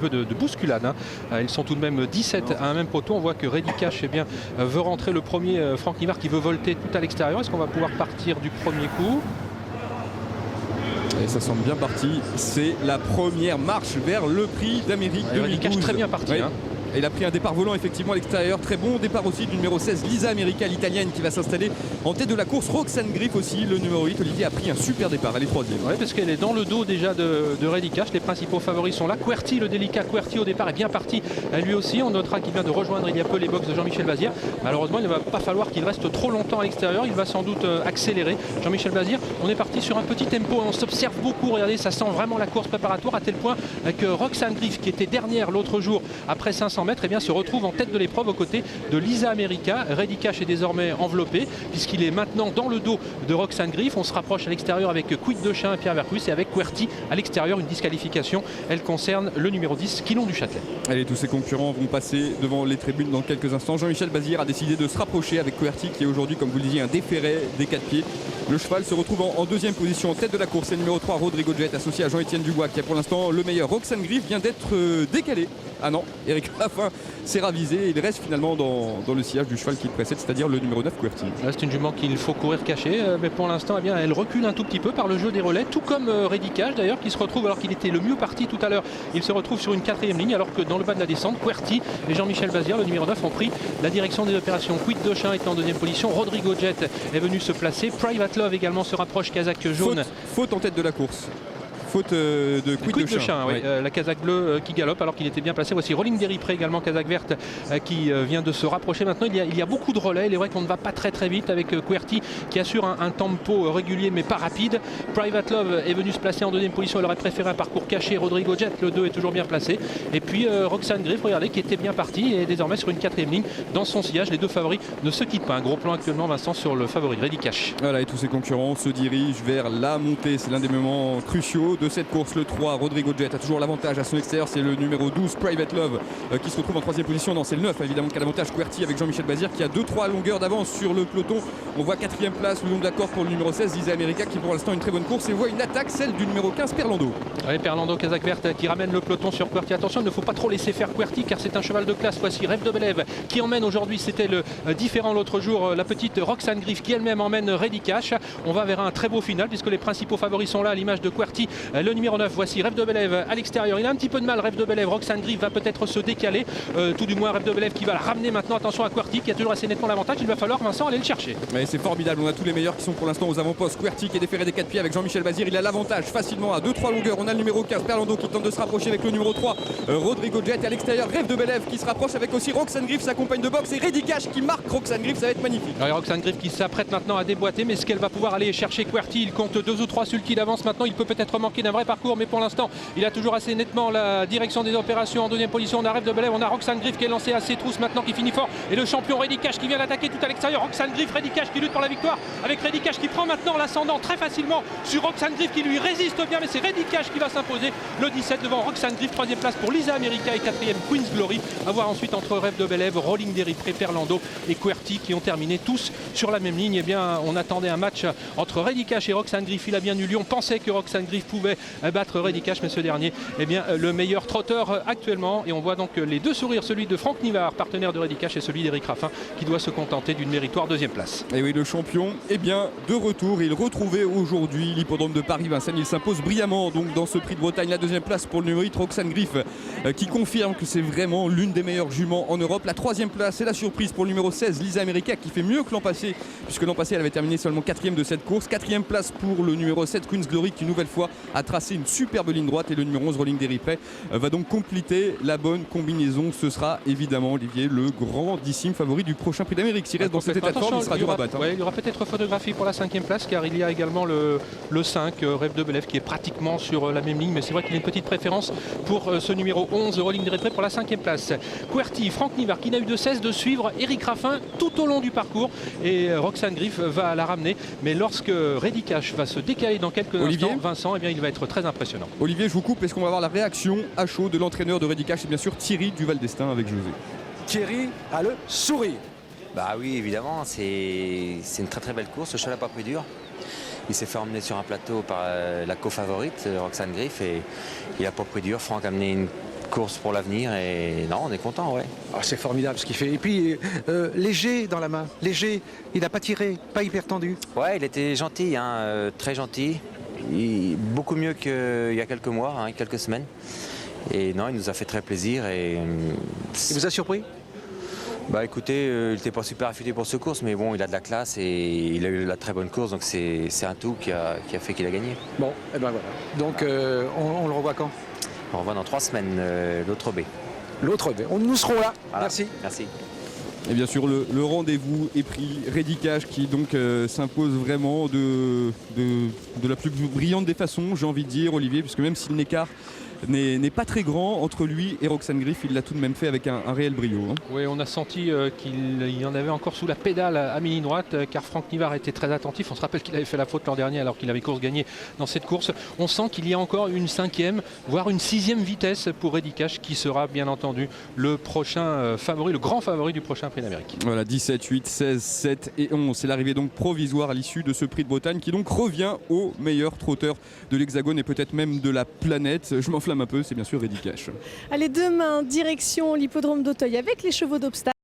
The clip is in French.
De bousculade, hein. Ils sont tout de même 17 à un même poteau. On voit que Reddy Cash veut rentrer le premier. Franck Nivard qui veut volter tout à l'extérieur. Est-ce qu'on va pouvoir partir du premier coup? Et ça semble bien parti. C'est la première marche vers le prix d'Amérique 2012. Reddy Cash très bien parti. Oui. Hein. Il a pris un départ volant effectivement à l'extérieur. Très bon départ aussi du numéro 16, Lisa America, l'italienne qui va s'installer en tête de la course. Roxane Griff aussi, le numéro 8. Olivier a pris un super départ, elle est troisième. Oui, parce qu'elle est dans le dos déjà de Reddy Cash. Les principaux favoris sont là. Querty, le délicat Querty au départ est bien parti. Lui aussi, on notera qu'il vient de rejoindre il y a peu les box de Jean-Michel Bazir. Malheureusement, il ne va pas falloir qu'il reste trop longtemps à l'extérieur. Il va sans doute accélérer. Jean-Michel Bazir, on est parti sur un petit tempo. On s'observe beaucoup. Regardez, ça sent vraiment la course préparatoire à tel point que Roxane Griff, qui était dernière l'autre jour après 500 mètres, eh bien, se retrouve en tête de l'épreuve aux côtés de Lisa America. Reddy Cash est désormais enveloppé puisqu'il est maintenant dans le dos de Roxane Griff. On se rapproche à l'extérieur avec Quid de Chien et Pierre Vercus et avec Querty à l'extérieur. Une disqualification, elle concerne le numéro 10, Quilon du Châtelet. Allez, tous ses concurrents vont passer devant les tribunes dans quelques instants. Jean-Michel Bazir a décidé de se rapprocher avec Querty qui est aujourd'hui, comme vous le disiez, un déféré des 4 pieds. Le cheval se retrouve en deuxième position en tête de la course. C'est le numéro 3, Rodrigo Jet, associé à Jean-Étienne Dubois, qui a pour l'instant le meilleur. Roxane Griff vient d'être décalé. Ah non, Eric Raffin s'est ravisé. Il reste finalement dans le sillage du cheval qui le précède, c'est-à-dire le numéro 9, Querty. C'est une jument qu'il faut courir caché, mais pour l'instant, eh bien, elle recule un tout petit peu par le jeu des relais, tout comme Reddy Cash d'ailleurs, qui se retrouve, alors qu'il était le mieux parti tout à l'heure, il se retrouve sur une 4e ligne, alors que dans le bas de la descente, Querty et Jean-Michel Bazir, le numéro 9, ont pris la direction des opérations. Quid Dochin est en deuxième position, Rodrigo Jet est venu se placer, Private Love également se rapproche, casaque jaune. Faute en tête de la course. Faute de Quid de Chien. Oui. La casaque bleue qui galope alors qu'il était bien placé. Voici Rolling Derry Pré également, casaque verte qui vient de se rapprocher. Maintenant il y a beaucoup de relais. Il est vrai qu'on ne va pas très vite avec Querty qui assure un tempo régulier mais pas rapide. Private Love est venu se placer en deuxième position. Elle aurait préféré un parcours caché. Rodrigo Jet, le 2, est toujours bien placé. Et puis Roxane Griff, regardez, qui était bien parti et désormais sur une 4e ligne dans son sillage. Les deux favoris ne se quittent pas. Un gros plan actuellement, Vincent, sur le favori Reddy Cash. Voilà, et tous ses concurrents se dirigent vers la montée. C'est l'un des moments cruciaux de cette course. Le 3, Rodrigo Jet a toujours l'avantage à son extérieur. C'est le numéro 12, Private Love, qui se retrouve en 3e position. Non, c'est le 9 évidemment qui a l'avantage. Querty avec Jean-Michel Bazir qui a 2-3 longueurs d'avance sur le peloton. On voit 4e place le long de la corde pour le numéro 16, Lisa America, qui pour l'instant une très bonne course, et voit une attaque, celle du numéro 15, Perlando. Allez, Perlando, casaque verte, qui ramène le peloton sur Querty. Attention, il ne faut pas trop laisser faire Querty car c'est un cheval de classe. Voici Rêve de Belève qui emmène aujourd'hui, c'était le différent l'autre jour, la petite Roxane Griff qui elle-même emmène Reddy Cash. On va vers un très beau final puisque les principaux favoris sont là à l'image de Querty. Le numéro 9, voici Rêve de Belève à l'extérieur. Il a un petit peu de mal, Rêve de Belève. Roxane Griff va peut-être se décaler, tout du moins Rêve de Belève qui va la ramener maintenant. Attention à Querty qui a toujours assez nettement l'avantage. Il va falloir, Vincent, aller le chercher. Mais c'est formidable, on a tous les meilleurs qui sont pour l'instant aux avant-postes. Querty qui est déféré des 4 pieds avec Jean-Michel Bazir, il a l'avantage facilement à 2-3 longueurs. On a le numéro 15, Perlando, qui tente de se rapprocher avec le numéro 3, Rodrigo Jet, et à l'extérieur Rêve de Belève qui se rapproche avec aussi Roxane Griff, sa compagne de boxe, et Reddy Cash qui marque Roxane Griff. Ça va être magnifique. Alors, Roxane Griff qui s'apprête maintenant à déboîter, mais est-ce qu'elle va pouvoir aller chercher Querty? Il compte 2 ou 3 sulky d'avance maintenant. Il peut peut-être manquer d'un vrai parcours, mais pour l'instant il a toujours assez nettement la direction des opérations. En deuxième position, on a Rêve de Belève, on a Roxane Griff qui est lancé à ses trousses maintenant, qui finit fort, et le champion Reddy Cash qui vient d'attaquer tout à l'extérieur. Roxane Griff, Reddy Cash qui lutte pour la victoire, avec Reddy Cash qui prend maintenant l'ascendant très facilement sur Roxane Griff qui lui résiste bien, mais c'est Reddy Cash qui va s'imposer, le 17 devant Roxane Griff. 3e place pour Lisa America et 4e Queen's Glory. À voir ensuite entre Rêve de Belève, Rolling Derry Pré, Perlando et Querty qui ont terminé tous sur la même ligne. Eh bien, on attendait un match entre Reddy Cash et Roxane Griff. Il a bien eu lieu. On pensait que Roxane Griff pouvait battre Reddy Cash, mais ce dernier, eh bien, le meilleur trotteur actuellement. Et on voit donc les deux sourires, celui de Franck Nivard, partenaire de Reddy Cash, et celui d'Eric Raffin qui doit se contenter d'une méritoire 2e place. Et oui, le champion est bien de retour. Il retrouvait aujourd'hui l'hippodrome de Paris-Vincennes. Il s'impose brillamment donc dans ce prix de Bretagne. La 2e place pour le numéro 8, Roxane Griff, qui confirme que c'est vraiment l'une des meilleures juments en Europe. La 3e place, c'est la surprise pour le numéro 16, Lisa America, qui fait mieux que l'an passé, puisque l'an passé elle avait terminé seulement 4e de cette course. 4e place pour le numéro 7, Queen's Glory, qui une nouvelle fois a tracé une superbe ligne droite, et le numéro 11, Rolling Derry Pré, va donc compléter la bonne combinaison. Ce sera évidemment, Olivier, le grandissime favori du prochain prix d'Amérique. S'il reste dans cet état de forme, il sera dur à battre. Il y aura peut-être photographie pour la 5e place, car il y a également le 5, Rêve de Belève, qui est pratiquement sur la même ligne, mais c'est vrai qu'il a une petite préférence pour ce numéro 11, Rolling Derry Pré, pour la 5e place. Querty, Franck Nivard, qui n'a eu de cesse de suivre Eric Raffin tout au long du parcours, et Roxane Griff va la ramener. Mais lorsque Reddy Cash va se décaler dans quelques instants, Vincent, eh bien, il va être très impressionnant. Olivier, je vous coupe, est-ce qu'on va avoir la réaction à chaud de l'entraîneur de Reddy Cash? C'est bien sûr Thierry Duval d'Estaing avec José. Thierry a le sourire. Bah oui, évidemment, c'est une très belle course. Le cheval n'a pas pris dur. Il s'est fait emmener sur un plateau par la co-favorite, Roxane Griff, et il n'a pas pris dur. Franck a amené une course pour l'avenir et non, on est content, ouais. Ah, c'est formidable ce qu'il fait. Et puis, léger dans la main. Léger. Il n'a pas tiré, pas hyper tendu. Ouais, il était gentil, hein, très gentil. Beaucoup mieux qu'il y a quelques mois, hein, quelques semaines. Et non, il nous a fait très plaisir. Et, Il vous a surpris? bah écoutez, il n'était pas super affûté pour cette course, mais bon, il a de la classe et il a eu la très bonne course, donc c'est un tout qui a fait qu'il a gagné. Bon, et ben voilà. Donc, on le revoit quand? On revoit dans 3 semaines l'autre B. L'autre, nous serons là. Voilà. Merci. Merci. Et bien sûr, le rendez-vous est pris. Reddy Cash qui donc s'impose vraiment de la plus brillante des façons, j'ai envie de dire, Olivier, puisque même si l'écart n'est pas très grand entre lui et Roxane Griff, il l'a tout de même fait avec un réel brio. Hein. Oui, on a senti qu'il y en avait encore sous la pédale à mi-ligne droite, car Franck Nivard était très attentif. On se rappelle qu'il avait fait la faute l'an dernier alors qu'il avait course gagnée dans cette course. On sent qu'il y a encore une 5e, voire une 6e vitesse pour Reddy Cash, qui sera bien entendu le prochain favori, le grand favori du prochain Prix d'Amérique. Voilà, 17, 8, 16, 7 et 11. C'est l'arrivée donc provisoire à l'issue de ce Prix de Bretagne qui donc revient au meilleur trotteur de l'Hexagone et peut-être même de la planète. Je m'enflamme un peu, c'est bien sûr Reddy Cash. Allez, demain, direction l'hippodrome d'Auteuil avec les chevaux d'obstacle.